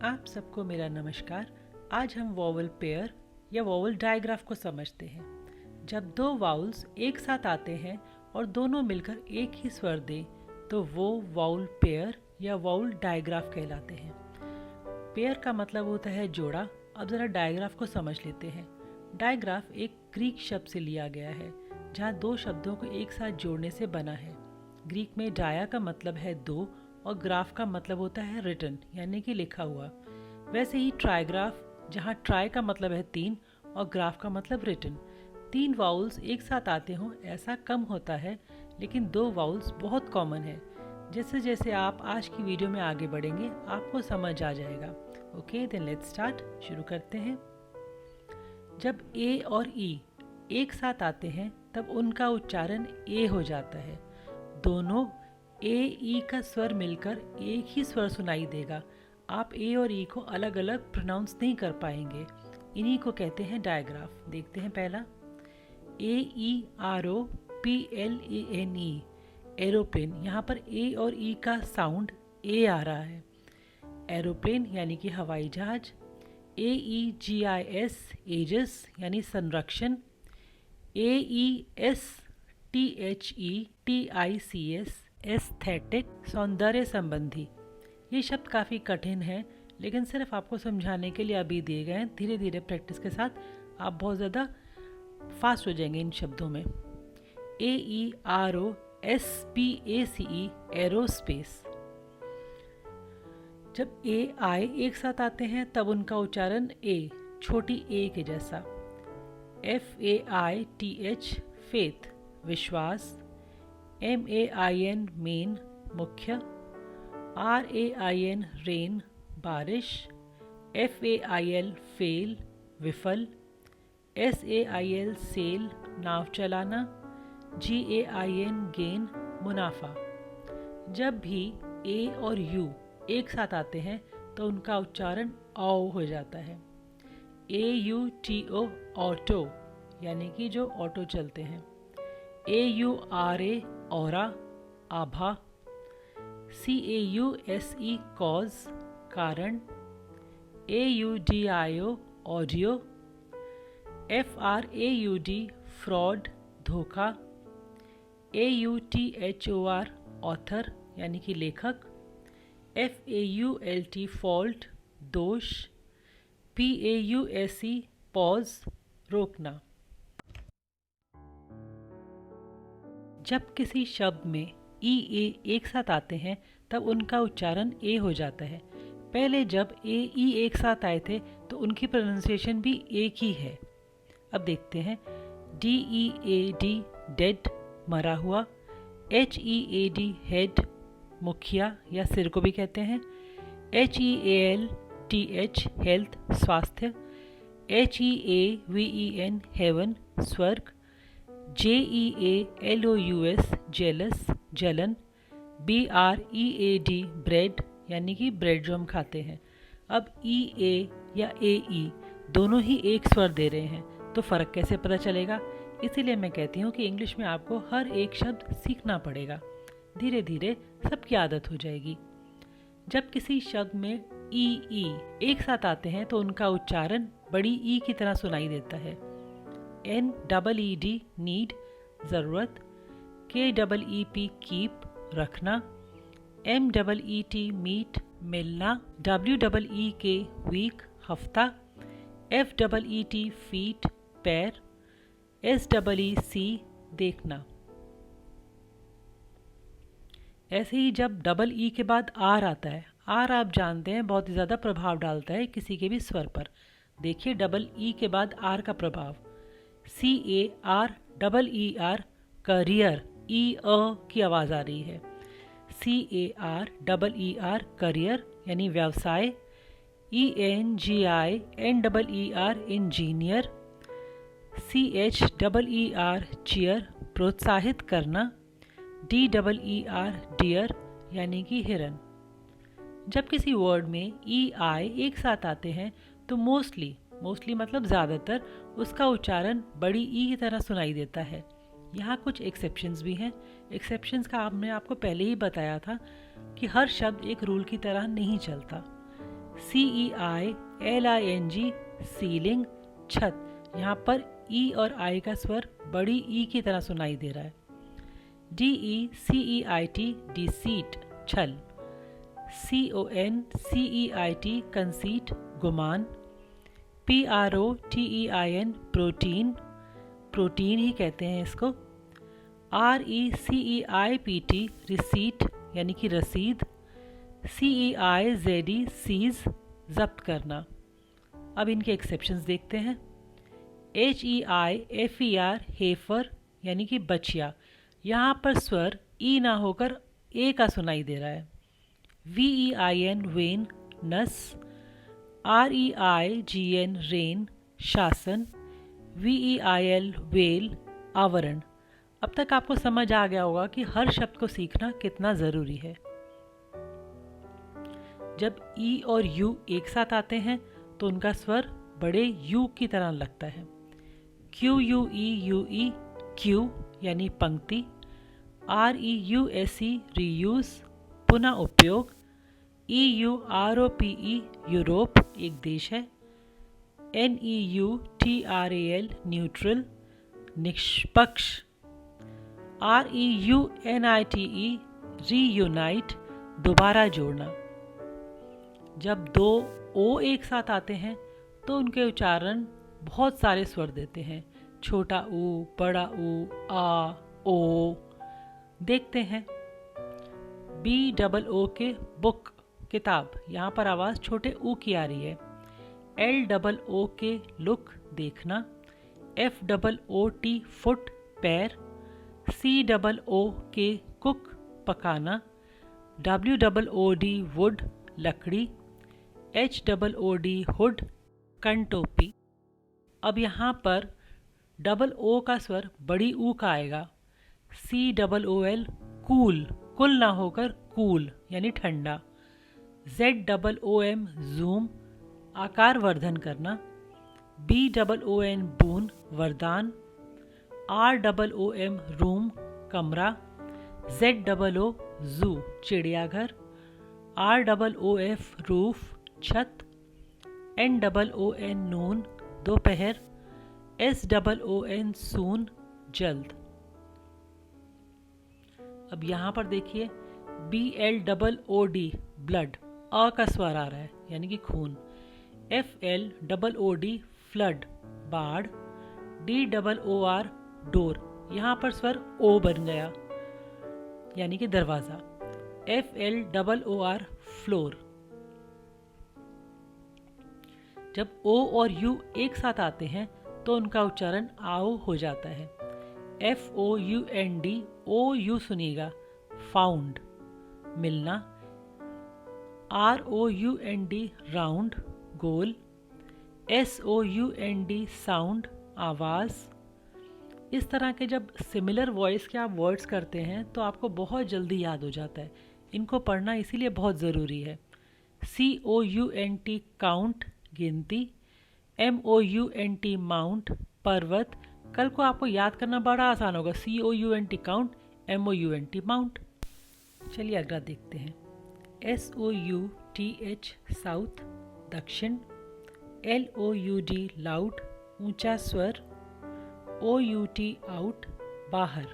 आप सबको मेरा नमस्कार। आज हम वॉवल पेयर या वॉवल डायग्राफ को समझते हैं। जब दो वाउल्स एक साथ आते हैं और दोनों मिलकर एक ही स्वर दें तो वो वॉवल पेयर या वॉवल डायग्राफ कहलाते हैं। पेयर का मतलब होता है जोड़ा। अब ज़रा डायग्राफ को समझ लेते हैं। डायग्राफ एक ग्रीक शब्द से लिया गया है जहाँ दो शब्दों को एक साथ जोड़ने से बना है। ग्रीक में डाया का मतलब है दो और ग्राफ का मतलब होता है रिटन यानी कि लिखा हुआ। वैसे ही ट्राइग्राफ, जहाँ ट्राई का मतलब है तीन और ग्राफ का मतलब रिटन। तीन वाउल्स एक साथ आते हों ऐसा कम होता है, लेकिन दो वाउल्स बहुत कॉमन है। जैसे जैसे आप आज की वीडियो में आगे बढ़ेंगे आपको समझ आ जाएगा। Okay then let's start. शुरू करते हैं। जब ए और ई एक साथ आते हैं तब उनका उच्चारण ए हो जाता है। दोनों ए ई का स्वर मिलकर एक ही स्वर सुनाई देगा। आप ए और ई को अलग अलग प्रोनाउंस नहीं कर पाएंगे। इन्हीं को कहते हैं डायग्राफ। देखते हैं पहला AEROPLANE एरोप्लेन। यहाँ पर ए और ई का साउंड ए आ रहा है। एरोप्लेन यानी कि हवाई जहाज। AEGIS एजस यानी संरक्षण। AESTHETICS एस्थेटिक सौंदर्य संबंधी। ये शब्द काफ़ी कठिन हैं लेकिन सिर्फ आपको समझाने के लिए अभी दिए गए हैं। धीरे धीरे प्रैक्टिस के साथ आप बहुत ज़्यादा फास्ट हो जाएंगे इन शब्दों में। AEROSPACE aerospace. जब ए आई एक साथ आते हैं तब उनका उच्चारण ए, छोटी ए के जैसा। FAITH फेथ विश्वास। MAIN मेन मुख्य। RAIN रेन बारिश। FAIL फेल विफल। SAIL सेल नाव चलाना। GAIN गेन मुनाफा। जब भी ए और यू एक साथ आते हैं तो उनका उच्चारण औ हो जाता है। AUTO ऑटो यानी कि जो ऑटो चलते हैं। AURA औरा आभा। CAUSE कॉज कारण। AUDIO audio. FRAUD फ्रॉड धोखा। AUTHOR ऑथर यानी कि लेखक। FAULT फॉल्ट दोष। PAUSE पॉज रोकना। जब किसी शब्द में ई ए एक साथ आते हैं तब उनका उच्चारण ए हो जाता है। पहले जब ए ई एक साथ आए थे तो उनकी प्रोनाउंसिएशन भी एक ही है। अब देखते हैं। DEAD डेड मरा हुआ। HEAD हेड मुखिया या सिर को भी कहते हैं। HEALTH हेल्थ स्वास्थ्य। HEAVEN हेवन स्वर्ग। JEALOUS जेलस जलन। BREAD ब्रेड यानी कि ब्रेड जो हम खाते हैं। अब EA या AE दोनों ही एक स्वर दे रहे हैं तो फ़र्क कैसे पता चलेगा? इसीलिए मैं कहती हूँ कि इंग्लिश में आपको हर एक शब्द सीखना पड़ेगा। धीरे धीरे सबकी आदत हो जाएगी। जब किसी शब्द में ई एक साथ आते हैं तो उनका उच्चारण बड़ी ई की तरह सुनाई देता है। NEED नीड ज़रूरत। KEEP कीप रखना। MEET मीट मिलना। WEEK वीक हफ्ता। FEET फीट पैर। SEEC देखना। ऐसे ही जब डबल ई के बाद आर आता है, आर आप जानते हैं बहुत ही ज़्यादा प्रभाव डालता है किसी के भी स्वर पर। देखिए डबल ई के बाद आर का प्रभाव। CAREER करियर, ई अ की आवाज़ आ रही है। CAREER करियर यानी व्यवसाय। ENGINEER engineer. CHEER चीयर प्रोत्साहित करना। DEER डियर यानी कि हिरन। जब किसी वर्ड में ई आई एक साथ आते हैं तो मोस्टली मतलब ज़्यादातर उसका उच्चारण बड़ी ई की तरह सुनाई देता है। यहाँ कुछ एक्सेप्शंस भी हैं। एक्सेप्शंस का आपने आपको पहले ही बताया था कि हर शब्द एक रूल की तरह नहीं चलता। CEILING सीलिंग, छत। यहाँ पर ई और आई का स्वर बड़ी ई की तरह सुनाई दे रहा है। DECEIT डिसीट, छल। CONCEIT कंसीट, गुमान। PROTEIN प्रोटीन, प्रोटीन ही कहते हैं इसको। RECEIPT रिसीट यानी कि रसीद। CEIZD सीज, जब्त करना। अब इनके एक्सेप्शंस देखते हैं। HEIFER हेफर यानी कि बचिया, यहाँ पर स्वर ई ना होकर ए का सुनाई दे रहा है। VEIN वेन, नस। REIGN रेन, शासन। VEIL वेल, आवरण। अब तक आपको समझ आ गया होगा कि हर शब्द को सीखना कितना ज़रूरी है। जब ई और यू एक साथ आते हैं तो उनका स्वर बड़े यू की तरह लगता है। QUEUE क्यू यानी पंक्ति। REUSE रीयूज, पुनः उपयोग। EUROPE यूरोप, एक देश है। NEUTRAL न्यूट्रल, निष्पक्ष। REUNITE रीयूनाइट, दोबारा जोड़ना। जब दो ओ एक साथ आते हैं तो उनके उच्चारण बहुत सारे स्वर देते हैं। छोटा ऊ, बड़ा ऊ, आ, ओ। देखते हैं। BOO के बुक, किताब, यहाँ पर आवाज़ छोटे ऊ की आ रही है। LOO के लुक, देखना। FOOT फुट, पैर। COO के कुक, पकाना। WOOD वुड, लकड़ी। HOOD हुड, कंटोपी। अब यहाँ पर डबल ओ का स्वर बड़ी ऊ का आएगा। COOL कूल, कुल ना होकर कूल यानी ठंडा। ZOOM जूम, आकार वर्धन करना। BOON बून, वरदान। ROOM रूम, कमरा। ZOO जू, चिड़ियाघर। ROOF रूफ, छत। NOON नून, दोपहर। SOON सून, जल्द। अब यहाँ पर देखिए BLOOD ब्लड, अ का स्वर आ रहा है यानी कि खून। FLOOD फ्लड, बाढ़। DOOR डोर, यहाँ पर स्वर ओ बन गया यानी कि दरवाज़ा। FLOOR floor. जब ओ और यू एक साथ आते हैं तो उनका उच्चारण आओ हो जाता है। FOUND, ओ यू सुनिएगा, फाउंड, मिलना। ROUND राउंड, गोल। SOUND साउंड, आवाज़। इस तरह के जब सिमिलर वॉइस के आप वर्ड्स करते हैं तो आपको बहुत जल्दी याद हो जाता है। इनको पढ़ना इसीलिए बहुत ज़रूरी है। COUNT काउंट, गिनती। MOUNT माउंट, पर्वत। कल को आपको याद करना बड़ा आसान होगा। COUNT count, MOUNT mount. चलिए अगला देखते हैं। SOUTH साउथ, दक्षिण। LOUD लाउड, ऊंचा स्वर। OUT आउट, बाहर।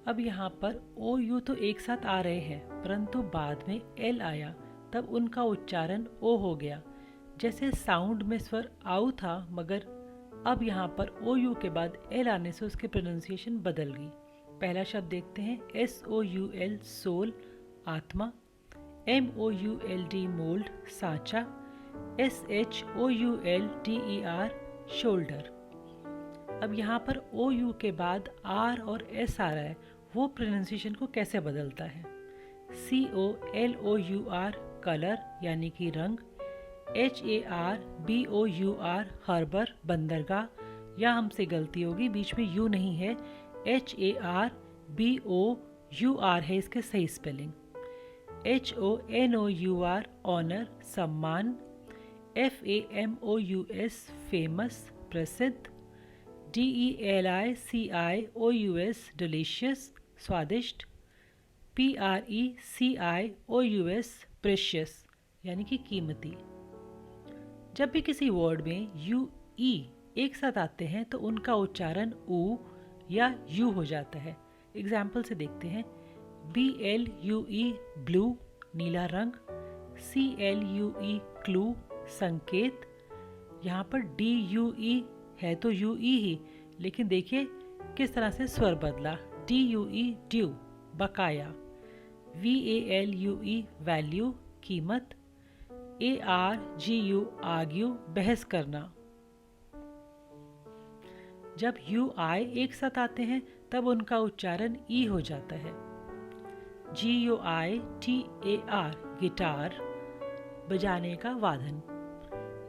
अब यहाँ पर OU तो एक साथ आ रहे हैं परंतु बाद में L आया तब उनका उच्चारण ओ हो गया। जैसे साउंड में स्वर आउ था मगर अब यहाँ पर OU के बाद L आने से उसकी प्रोनाउंसिएशन बदल गई। पहला शब्द देखते हैं। SOUL सोल, आत्मा। MOULD मोल्ड, सांचा। SHOULDER shoulder. अब यहाँ पर OU के बाद R और S आ रहा है, वो प्रोनाउंसिएशन को कैसे बदलता है। COLOUR कलर यानी कि रंग। HARBOUR हार्बर, बंदरगाह। या हमसे गलती होगी, बीच में यू नहीं है, HARBOUR है इसके सही स्पेलिंग। HONOUR ऑनर, सम्मान। FAMOUS फेमस, प्रसिद्ध। DELICIOUS डिलीशियस, स्वादिष्ट। PRECIOUS प्रेशियस यानी कि कीमती। जब भी किसी वर्ड में यू ई एक साथ आते हैं तो उनका उच्चारण ऊ या यू हो जाता है। एग्जाम्पल से देखते हैं। BLUE ब्लू नीला रंग, CLUE क्लू संकेत। यहाँ पर DUE है तो UE ही, लेकिन देखिए किस तरह से स्वर बदला। DUE ड्यू बकाया, VALUE वैल्यू कीमत, ARGU आर्ग्यू बहस करना। जब UI एक साथ आते हैं तब उनका उच्चारण ई हो जाता है। GUITAR गिटार बजाने का वादन,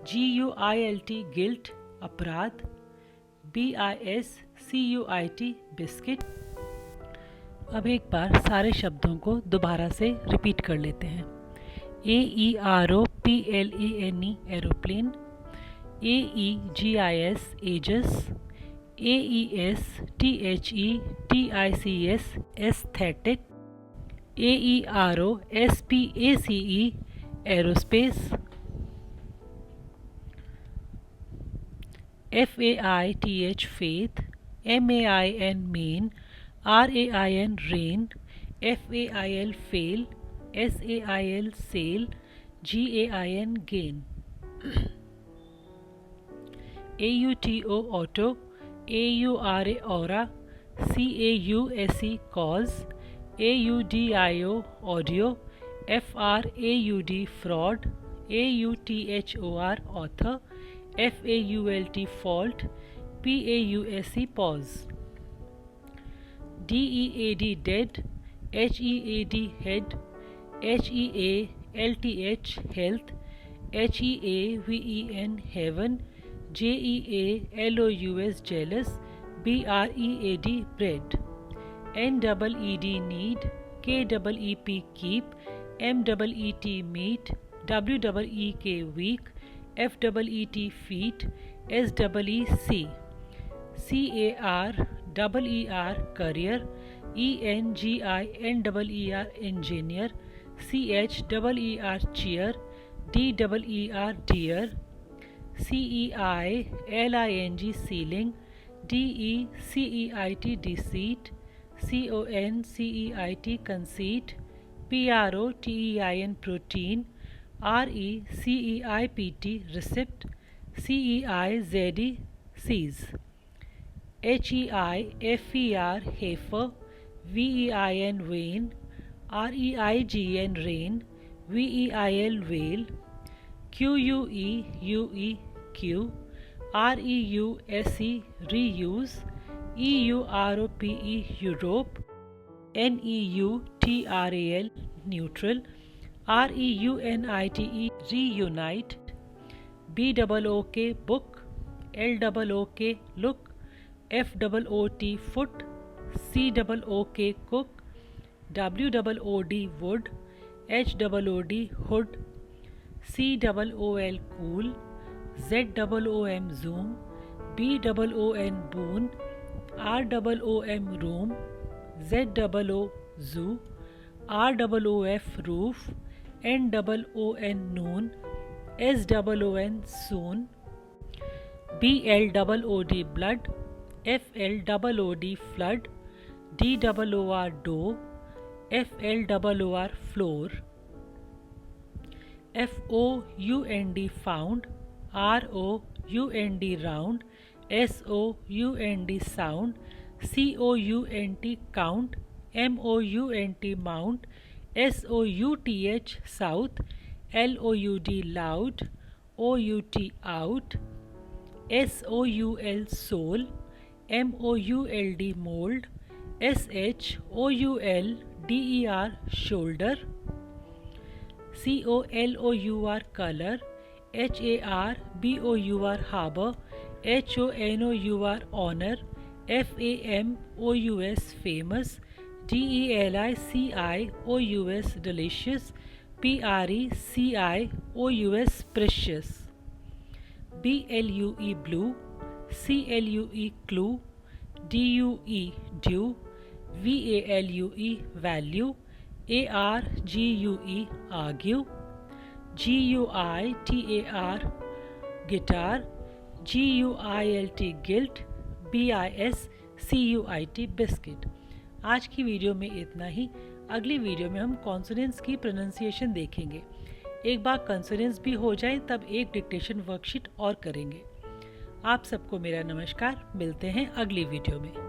GUILT गिल्ट अपराध, BISCUIT बिस्किट। अब एक बार सारे शब्दों को दोबारा से रिपीट कर लेते हैं। AEROPLANE aeroplane, AEGIS aegis, AESTHETICS aesthetic, AEROSPACE aerospace, FAITH faith, MAIN main, RAIN rain, FAIL fail, SAIL sail, GAIN gain, AUTO auto, AURA aura, CAUSE cause, AUDIO audio, FRAUD fraud, AUTHOR author, FAULT fault, PAUSE pause, DEAD dead, HEAD head, HEALTH health, HEAVEN heaven, JEALOUS jealous, BREAD bread, NEED need, KEEP keep, MEET meet, WEEK week, FEET feet, SEEC, CAREER career, ENGINEER engineer, CHEER cheer, DEER deer, CEILING ceiling, DECEIT deceit, CONCEIT conceit, PROTEIN protein, RECEIPT receipt, CEIZD seize, HEIFER heifer, VEIN vein, REIGN rain, VEIL whale, QUEUE queue, REUSE reuse, EUROPE Europe, NEUTRAL neutral, REUNITE reunite, BOOK book, LOOK look, FOOT foot, COOK cook, WOOD wood, HOOD hood, COOL cool, ZOOM zoom, BOON boon, ROOM room, ZOO zoo, ROOF roof, NOON noon, SOON soon, BLOOD blood, FLOOD flood, DOOR door, FLOOR floor, FOUND found, ROUND round, SOUND sound, COUNT count, MOUNT mount, SOUTH south, LOUD loud, OUT out, SOUL soul, MOULD mold, SHOULDER shoulder, COLOUR color, HARBOUR harbor, HONOUR honor, FAMOUS famous, DELICIOUS delicious, PRECIOUS precious, BLUE blue, CLUE clue, DUE due, VALUE value, ARGUE argue, GUITAR guitar, GUILT guilt, BISCUIT biscuit। आज की video में इतना ही। अगली video में हम consonants की pronunciation देखेंगे। एक बार कॉन्सोनेंट्स भी हो जाए तब एक डिक्टेशन वर्कशीट और करेंगे। आप सबको मेरा नमस्कार। मिलते हैं अगली वीडियो में।